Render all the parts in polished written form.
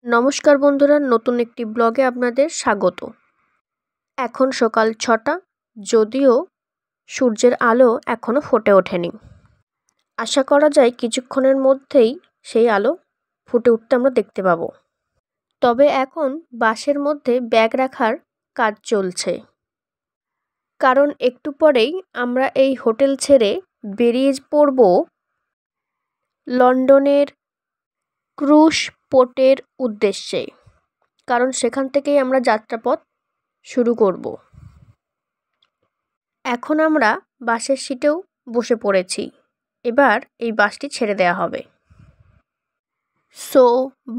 নমস্কার বন্ধুরা, নতুন একটি ব্লগে আপনাদের স্বাগত। এখন সকাল ৬টা, যদিও সূর্যের আলো এখনও ফুটে ওঠেনি। আশা করা যায় কিছুক্ষণের মধ্যেই সেই আলো ফুটে উঠতে আমরা দেখতে পাবো। তবে এখন বাসের মধ্যে ব্যাগ রাখার কাজ চলছে, কারণ একটু পরেই আমরা এই হোটেল ছেড়ে বেরিয়ে পড়ব লন্ডনের ক্রুজ পোর্টের উদ্দেশ্যে, কারণ সেখান থেকেই আমরা যাত্রাপথ শুরু করব। এখন আমরা বাসের সিটেও বসে পড়েছি, এবার এই বাসটি ছেড়ে দেওয়া হবে। So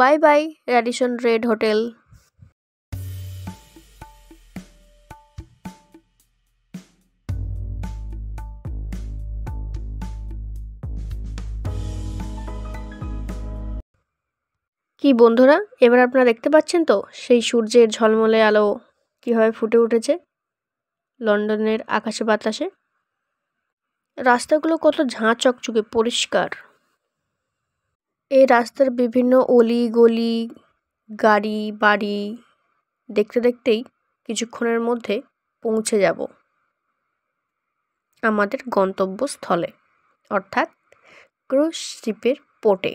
bye bye Radisson red hotel. কি বন্ধুরা, এবার আপনারা দেখতে পাচ্ছেন তো সেই সূর্যের ঝলমলে আলো কীভাবে ফুটে উঠেছে লন্ডনের আকাশে বাতাসে। রাস্তাগুলো কত ঝাঁ চকচকে পরিষ্কার। এই রাস্তার বিভিন্ন অলি গলি, গাড়ি বাড়ি দেখতে দেখতেই কিছুক্ষণের মধ্যে পৌঁছে যাব আমাদের গন্তব্যস্থলে, অর্থাৎ ক্রুজ শিপের পোর্টে।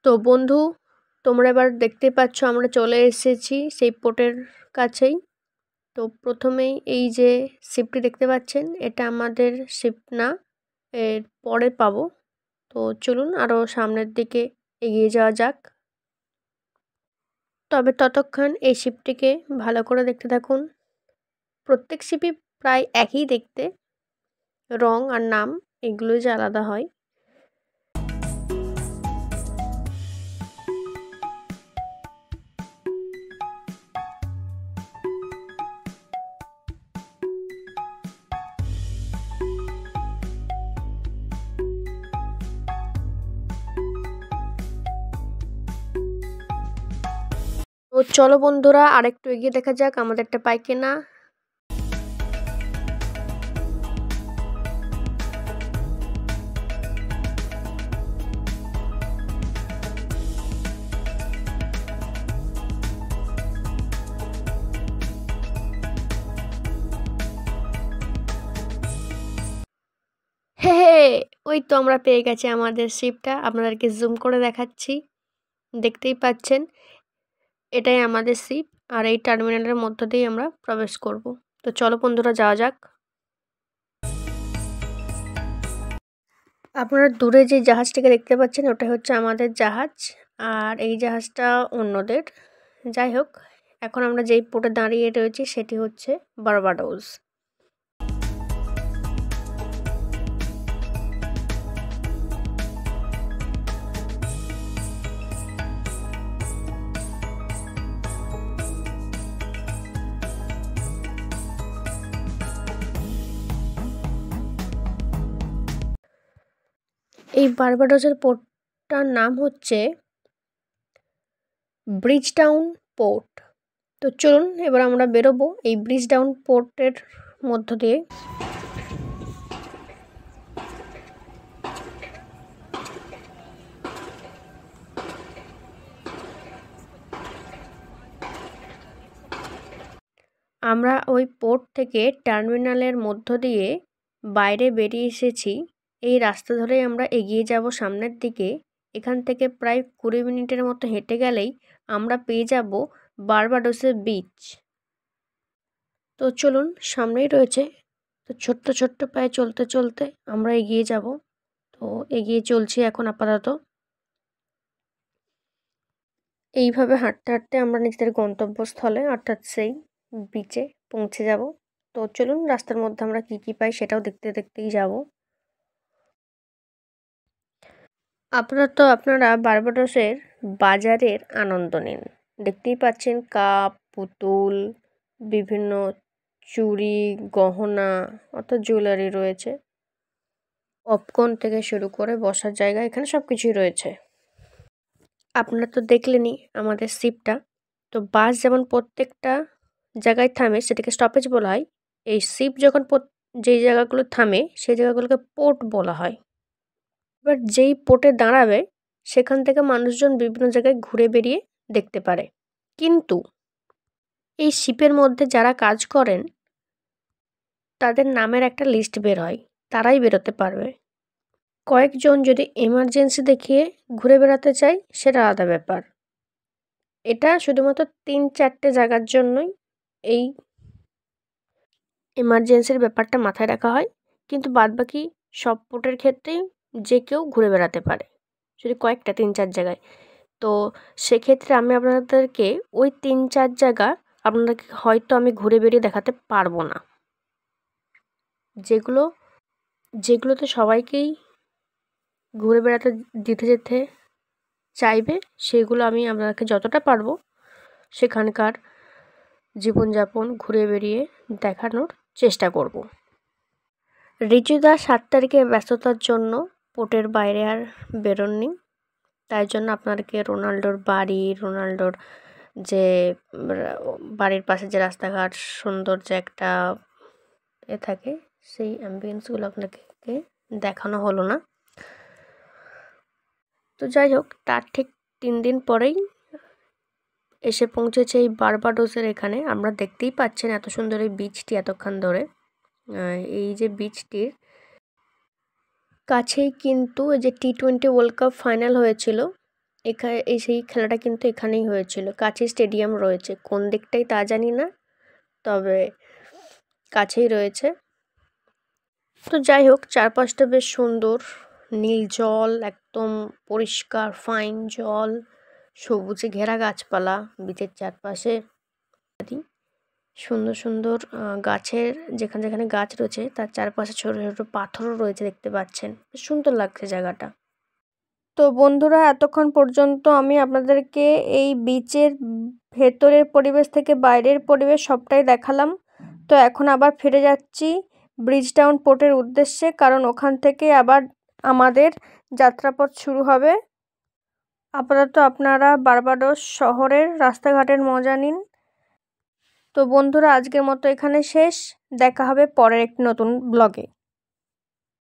তো বন্ধু, তোমরা এবার দেখতে পাচ্ছ আমরা চলে এসেছি সেই পোর্টের কাছেই। তো প্রথমেই এই যে শিপটি দেখতে পাচ্ছেন, এটা আমাদের শিপ না, এর পরে পাবো। তো চলুন আরও সামনের দিকে এগিয়ে যাওয়া যাক। তবে ততক্ষণ এই শিপটিকে ভালো করে দেখতে থাকুন। প্রত্যেক শিপই প্রায় একই দেখতে, রং আর নাম এগুলোই যে আলাদা হয়। তো চলো বন্ধুরা, আরেকটু এগিয়ে দেখা যাক আমাদেরটা পাই কিনা। হে হে, ওই তো আমরা পেয়ে গেছি আমাদের শিপটা। আপনাদেরকে জুম করে দেখাচ্ছি, দেখতেই পাচ্ছেন এটাই আমাদের শিপ, আর এই টার্মিনালের মধ্য দিয়ে আমরা প্রবেশ করব। তো চলো বন্ধুরা, যাওয়া যাক। আপনারা দূরে যে জাহাজটিকে দেখতে পাচ্ছেন, ওটা হচ্ছে আমাদের জাহাজ, আর এই জাহাজটা অন্যদের। যাই হোক, এখন আমরা যেই পোর্টে দাঁড়িয়ে রয়েছি সেটি হচ্ছে বার্বাডোস। এই বার্বাডোসের পোর্টটার নাম হচ্ছে ব্রিজটাউন পোর্ট। তো চলুন এবার আমরা বেরোবো এই ব্রিজটাউন পোর্টের মধ্য দিয়ে। আমরা ওই পোর্ট থেকে টার্মিনালের মধ্য দিয়ে বাইরে বেরিয়ে এসেছি। এই রাস্তা ধরেই আমরা এগিয়ে যাব সামনের দিকে। এখান থেকে প্রায় 20 মিনিটের মতো হেঁটে গেলেই আমরা পেয়ে যাব বার্বাডোসের বিচ। তো চলুন, সামনেই রয়েছে। তো ছোট্ট ছোট্ট পায়ে চলতে চলতে আমরা এগিয়ে যাব। তো এগিয়ে চলছি এখন আপাতত। এইভাবে হাঁটতে হাঁটতে আমরা নিজেদের গন্তব্যস্থলে অর্থাৎ সেই বিচে পৌঁছে যাব। তো চলুন, রাস্তার মধ্যে আমরা কি কি পাই সেটাও দেখতে দেখতেই যাব। আপনারা বার্বাডোসের বাজারের আনন্দ নিন। দেখতেই পাচ্ছেন কাপ, পুতুল, বিভিন্ন চুড়ি, গহনা অর্থাৎ জুয়েলারি রয়েছে। পপকর্ন থেকে শুরু করে বসার জায়গা, এখানে সব কিছুই রয়েছে। আপনারা তো দেখলেনই আমাদের শিপটা। তো বাস যেমন প্রত্যেকটা জায়গায় থামে সেটাকে স্টপেজ বলা হয়, এই শিপ যখন যেই জায়গাগুলো থামে সেই জায়গাগুলোকে পোর্ট বলা হয়। এবার যেই পোর্টে দাঁড়াবে সেখান থেকে মানুষজন বিভিন্ন জায়গায় ঘুরে বেরিয়ে দেখতে পারে। কিন্তু এই শিপের মধ্যে যারা কাজ করেন তাদের নামের একটা লিস্ট বের হয়, তারাই বেরোতে পারবে। কয়েকজন যদি এমার্জেন্সি দেখিয়ে ঘুরে বেড়াতে চায় সেটা আলাদা ব্যাপার। এটা শুধুমাত্র 3-4টে জায়গার জন্যই এই এমার্জেন্সির ব্যাপারটা মাথায় রাখা হয়, কিন্তু বাদবাকি সব পোর্টের ক্ষেত্রেই যে কেউ ঘুরে বেড়াতে পারে, শুধু কয়েকটা 3-4 জায়গায়। তো সেক্ষেত্রে আমি আপনাদেরকে ওই 3-4 জায়গা আপনাদেরকে হয়তো আমি ঘুরে বেরিয়ে দেখাতে পারবো না। যেগুলোতে সবাইকেই ঘুরে বেড়াতে দিতে যেতে চাইবে সেগুলো আমি আপনাদেরকে যতটা পারবো সেখানকার জীবনযাপন ঘুরে বেরিয়ে দেখানোর চেষ্টা করব। রিচুদা 7 তারিখে ব্যস্ততার জন্য পোর্টের বাইরে আর বেরোননি। তাই জন্য আপনাদেরকে রোনাল্ডোর বাড়ি, রোনাল্ডোর যে বাড়ির পাশে যে রাস্তাঘাট, সুন্দর যে একটা থাকে, সেই অ্যাম্বিয়েন্সগুলো আপনাকে দেখানো হলো না। তো যাই হোক, তার ঠিক 3 দিন পরেই এসে পৌঁছেছে এই বার্বাডোসের এখানে। আমরা দেখতেই পাচ্ছেন এত সুন্দর এই বিচটি এতক্ষণ ধরে। এই যে বিচটির কাছেই কিন্তু এই যে T20 ওয়ার্ল্ড কাপ ফাইনাল হয়েছিল, এখানে সেই খেলাটা কিন্তু এখানেই হয়েছিল। কাছে স্টেডিয়াম রয়েছে, কোন দিকটাই তা জানি না, তবে কাছেই রয়েছে। তো যাই হোক, চারপাশটা বেশ সুন্দর, নীল জল, একদম পরিষ্কার ফাইন জল, সবুজে ঘেরা গাছপালা বিচের চারপাশে, সুন্দর সুন্দর গাছের যেখানে যেখানে গাছ রয়েছে তার চারপাশে ছোট ছোট পাথরও রয়েছে, দেখতে পাচ্ছেন। বেশ সুন্দর লাগছে জায়গাটা। তো বন্ধুরা, এতক্ষণ পর্যন্ত আমি আপনাদেরকে এই বিচের ভেতরের পরিবেশ থেকে বাইরের পরিবেশ সবটাই দেখালাম। তো এখন আবার ফিরে যাচ্ছি ব্রিজটাউন পোর্টের উদ্দেশ্যে, কারণ ওখান থেকে আবার আমাদের যাত্রাপথ শুরু হবে। আপাতত আপনারা বার্বাডোস শহরের রাস্তাঘাটের মজা নিন। তো বন্ধুরা, আজকের মতো এখানে শেষ। দেখা হবে পরের একটি নতুন ব্লগে।